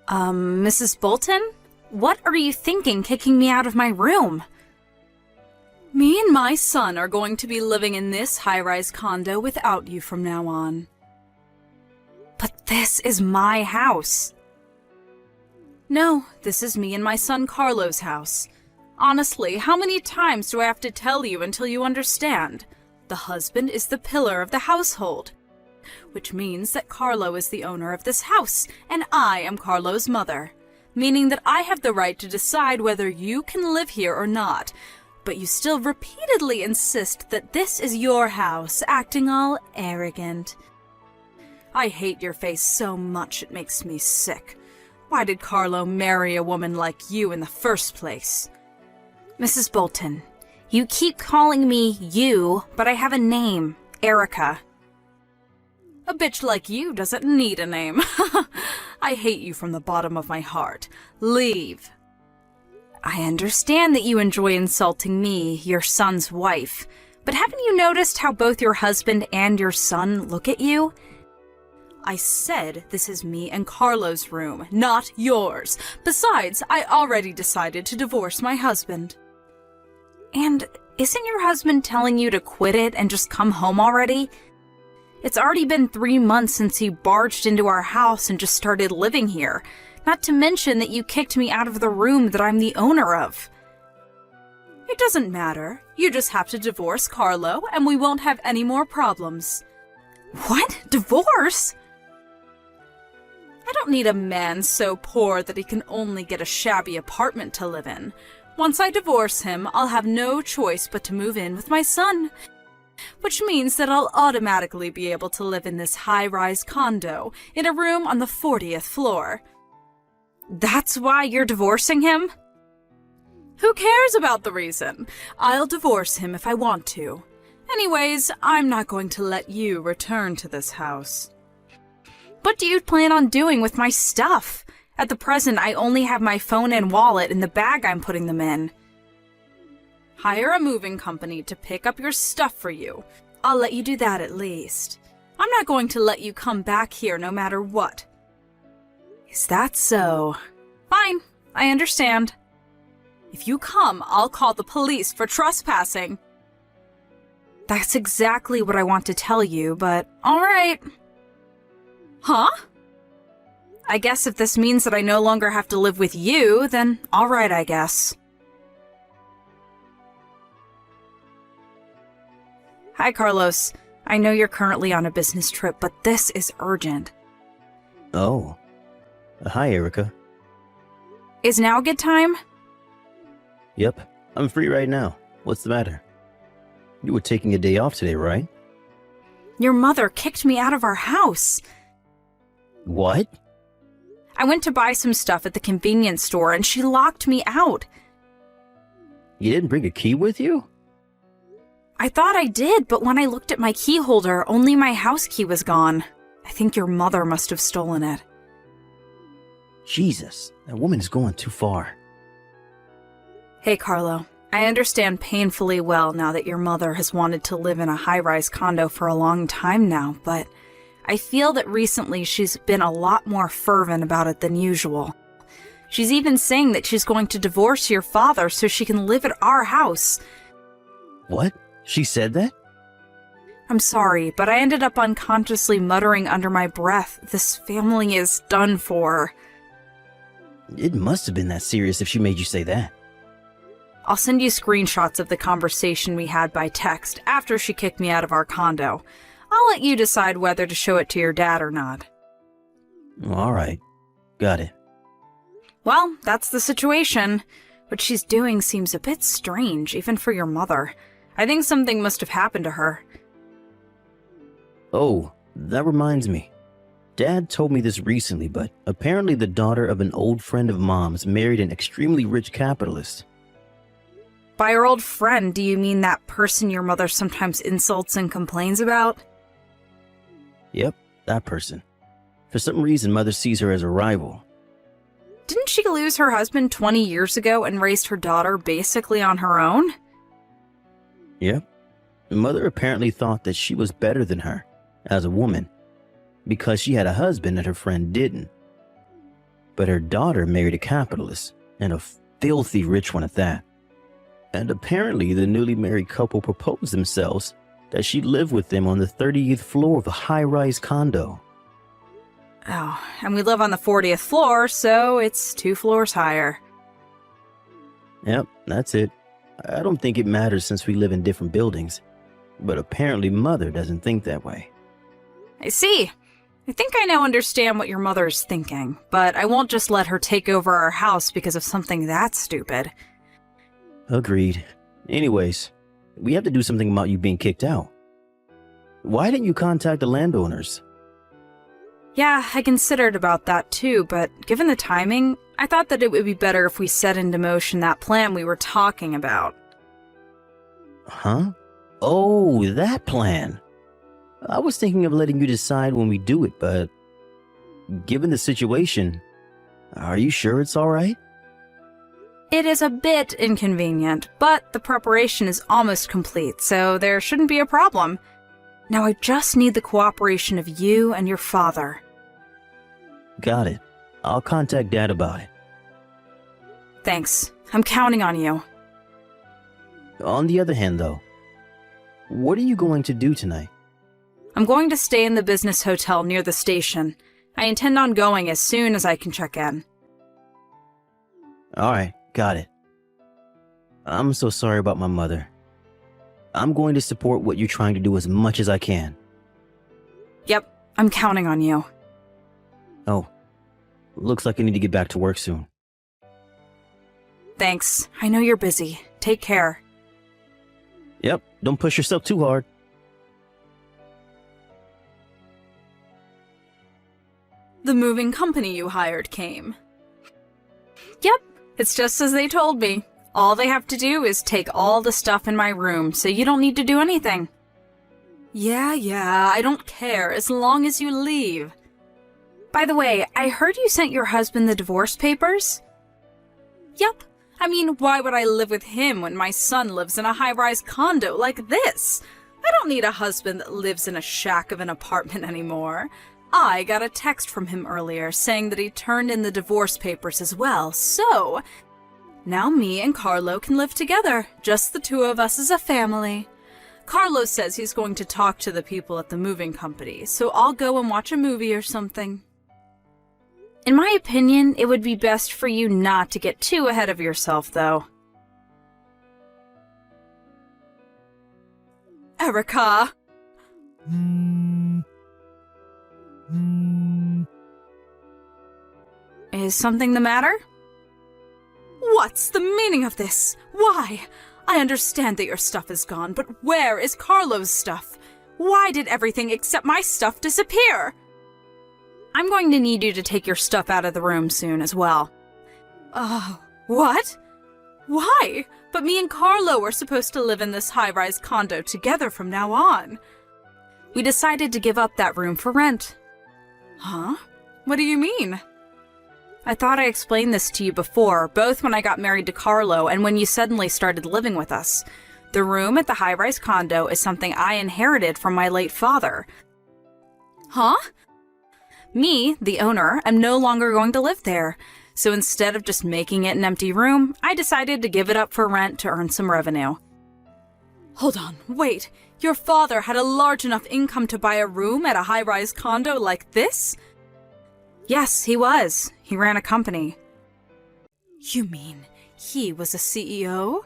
Mrs. Bolton? What are you thinking kicking me out of my room? Me and my son are going to be living in this high-rise condo without you from now on. But this is my house. No, this is me and my son Carlo's house. Honestly, how many times do I have to tell you until you understand? The husband is the pillar of the household, which means that Carlo is the owner of this house, and I am Carlo's mother, meaning that I have the right to decide whether you can live here or not, but you still repeatedly insist that this is your house, acting all arrogant. I hate your face so much it makes me sick. Why did Carlo marry a woman like you in the first place? Mrs. Bolton, you keep calling me you, but I have a name, Erica. A bitch like you doesn't need a name. I hate you from the bottom of my heart. Leave. I understand that you enjoy insulting me, your son's wife, but haven't you noticed how both your husband and your son look at you? I said this is me and Carlo's room, not yours. Besides, I already decided to divorce my husband. And isn't your husband telling you to quit it and just come home already? It's already been 3 months since he barged into our house and just started living here. Not to mention that you kicked me out of the room that I'm the owner of. It doesn't matter. You just have to divorce Carlo, and we won't have any more problems. What? Divorce? I don't need a man so poor that he can only get a shabby apartment to live in. Once I divorce him, I'll have no choice but to move in with my son, which means that I'll automatically be able to live in this high-rise condo in a room on the 40th floor. That's why you're divorcing him? Who cares about the reason? I'll divorce him if I want to. Anyways, I'm not going to let you return to this house. What do you plan on doing with my stuff? At the present, I only have my phone and wallet in the bag I'm putting them in. Hire a moving company to pick up your stuff for you. I'll let you do that at least. I'm not going to let you come back here no matter what. Is that so? Fine, I understand. If you come, I'll call the police for trespassing. That's exactly what I want to tell you, but alright. Huh? I guess if this means that I no longer have to live with you, then alright, I guess. Hi, Carlos. I know you're currently on a business trip, but this is urgent. Oh. Hi, Erica. Is now a good time? Yep, I'm free right now. What's the matter? You were taking a day off today, right? Your mother kicked me out of our house. What? I went to buy some stuff at the convenience store and she locked me out. You didn't bring a key with you? I thought I did, but when I looked at my key holder, only my house key was gone. I think your mother must have stolen it. Jesus, that woman is going too far. Hey, Carlo. I understand painfully well now that your mother has wanted to live in a high-rise condo for a long time now, but I feel that recently she's been a lot more fervent about it than usual. She's even saying that she's going to divorce your father so she can live at our house. What? She said that? I'm sorry, but I ended up unconsciously muttering under my breath, "This family is done for." It must have been that serious if she made you say that. I'll send you screenshots of the conversation we had by text after she kicked me out of our condo. I'll let you decide whether to show it to your dad or not. Alright, got it. Well, that's the situation. What she's doing seems a bit strange, even for your mother. I think something must have happened to her. Oh, that reminds me. Dad told me this recently, but apparently the daughter of an old friend of Mom's married an extremely rich capitalist. By your old friend, do you mean that person your mother sometimes insults and complains about? Yep, that person. For some reason, Mother sees her as a rival. Didn't she lose her husband 20 years ago and raised her daughter basically on her own? Yep. Mother apparently thought that she was better than her, as a woman, because she had a husband that her friend didn't. but her daughter married a capitalist, and a filthy rich one at that. And apparently the newly married couple proposed themselves that she'd live with them on the 30th floor of a high-rise condo. Oh, and we live on the 40th floor, so it's 2 floors higher. Yep, that's it. I don't think it matters since we live in different buildings, but apparently Mother doesn't think that way. I see. I think I now understand what your mother's thinking, but I won't just let her take over our house because of something that stupid. Agreed. Anyways, we have to do something about you being kicked out. Why didn't you contact the landowners? Yeah, I considered about that too, but given the timing, I thought that it would be better if we set into motion that plan we were talking about. Huh? Oh, that plan. I was thinking of letting you decide when we do it, but given the situation, are you sure it's all right? It is a bit inconvenient, but the preparation is almost complete, so there shouldn't be a problem. Now I just need the cooperation of you and your father. Got it. I'll contact Dad about it. Thanks. I'm counting on you. On the other hand, though, what are you going to do tonight? I'm going to stay in the business hotel near the station. I intend on going as soon as I can check in. All right, got it. I'm so sorry about my mother. I'm going to support what you're trying to do as much as I can. Yep, I'm counting on you. Oh, looks like I need to get back to work soon. Thanks. I know you're busy. Take care. Yep, don't push yourself too hard. The moving company you hired came. Yep, it's just as they told me. All they have to do is take all the stuff in my room, so you don't need to do anything. Yeah, I don't care as long as you leave. By the way, I heard you sent your husband the divorce papers? Yep. I mean, why would I live with him when my son lives in a high-rise condo like this? I don't need a husband that lives in a shack of an apartment anymore. I got a text from him earlier saying that he turned in the divorce papers as well, so now me and Carlo can live together, just the 2 of us as a family. Carlo says he's going to talk to the people at the moving company, so I'll go and watch a movie or something. In my opinion, it would be best for you not to get too ahead of yourself, though. Erica! Is something the matter? What's the meaning of this? Why? I understand that your stuff is gone, but where is Carlo's stuff? Why did everything except my stuff disappear? I'm going to need you to take your stuff out of the room soon as well. What? Why? But me and Carlo are supposed to live in this high-rise condo together from now on. We decided to give up that room for rent. Huh? What do you mean? I thought I explained this to you before, both when I got married to Carlo and when you suddenly started living with us. The room at the high-rise condo is something I inherited from my late father. Huh? Me, the owner, am no longer going to live there. So instead of just making it an empty room, I decided to give it up for rent to earn some revenue. Hold on, wait. Your father had a large enough income to buy a room at a high-rise condo like this? Yes, he was. He ran a company. You mean he was a CEO?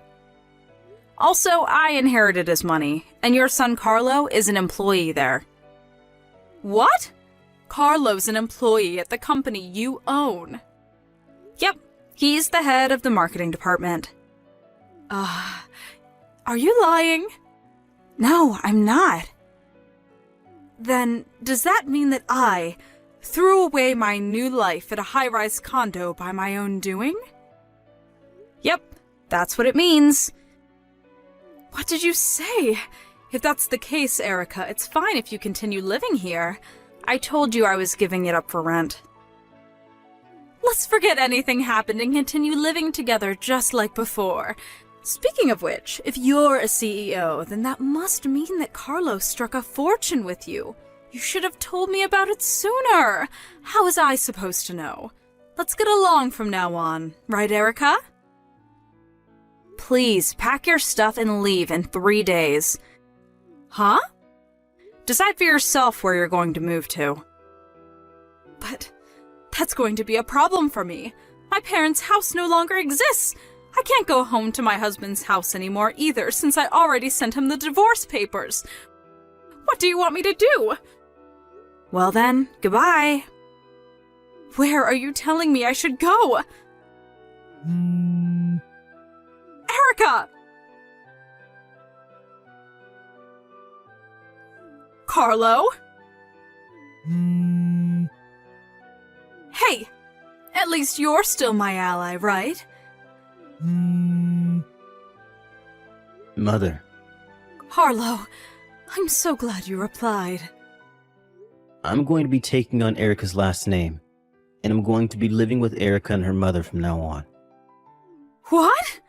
Also, I inherited his money, and your son Carlo is an employee there. What? Carlo's an employee at the company you own. Yep, he's the head of the marketing department. Are you lying? No, I'm not. Then, does that mean that I threw away my new life at a high-rise condo by my own doing? Yep, that's what it means. What did you say? If that's the case, Erica, it's fine if you continue living here. I told you I was giving it up for rent. Let's forget anything happened and continue living together just like before. Speaking of which, if you're a CEO, then that must mean that Carlo struck a fortune with you. You should have told me about it sooner. How was I supposed to know? Let's get along from now on, right, Erica? Please pack your stuff and leave in 3 days. Huh? Decide for yourself where you're going to move to. But that's going to be a problem for me. My parents' house no longer exists. I can't go home to my husband's house anymore either, since I already sent him the divorce papers. What do you want me to do? Well then, goodbye. Where are you telling me I should go? Erica! Carlo? Hey, at least you're still my ally, right? Mother, Carlo, I'm so glad you replied. I'm going to be taking on Erica's last name, and I'm going to be living with Erica and her mother from now on. What?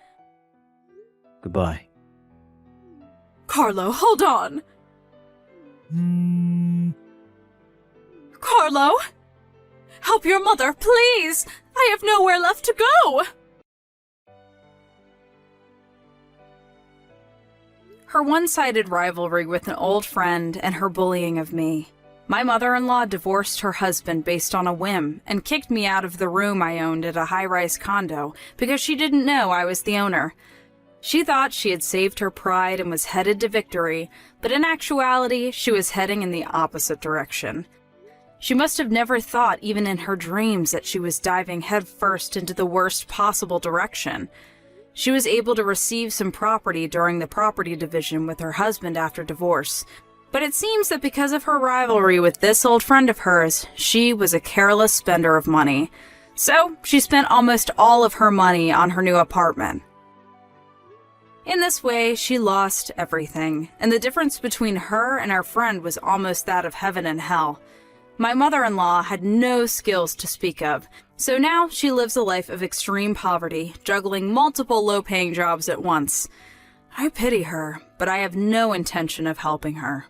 Goodbye. Carlo, hold on. Carlo? Help your mother, please! I have nowhere left to go! Her one-sided rivalry with an old friend and her bullying of me. My mother-in-law divorced her husband based on a whim and kicked me out of the room I owned at a high-rise condo because she didn't know I was the owner. She thought she had saved her pride and was headed to victory, but in actuality, she was heading in the opposite direction. She must have never thought, even in her dreams, that she was diving headfirst into the worst possible direction. She was able to receive some property during the property division with her husband after divorce, but it seems that because of her rivalry with this old friend of hers, she was a careless spender of money. So, she spent almost all of her money on her new apartment. In this way, she lost everything, and the difference between her and her friend was almost that of heaven and hell. My mother-in-law had no skills to speak of, so now she lives a life of extreme poverty, juggling multiple low-paying jobs at once. I pity her, but I have no intention of helping her.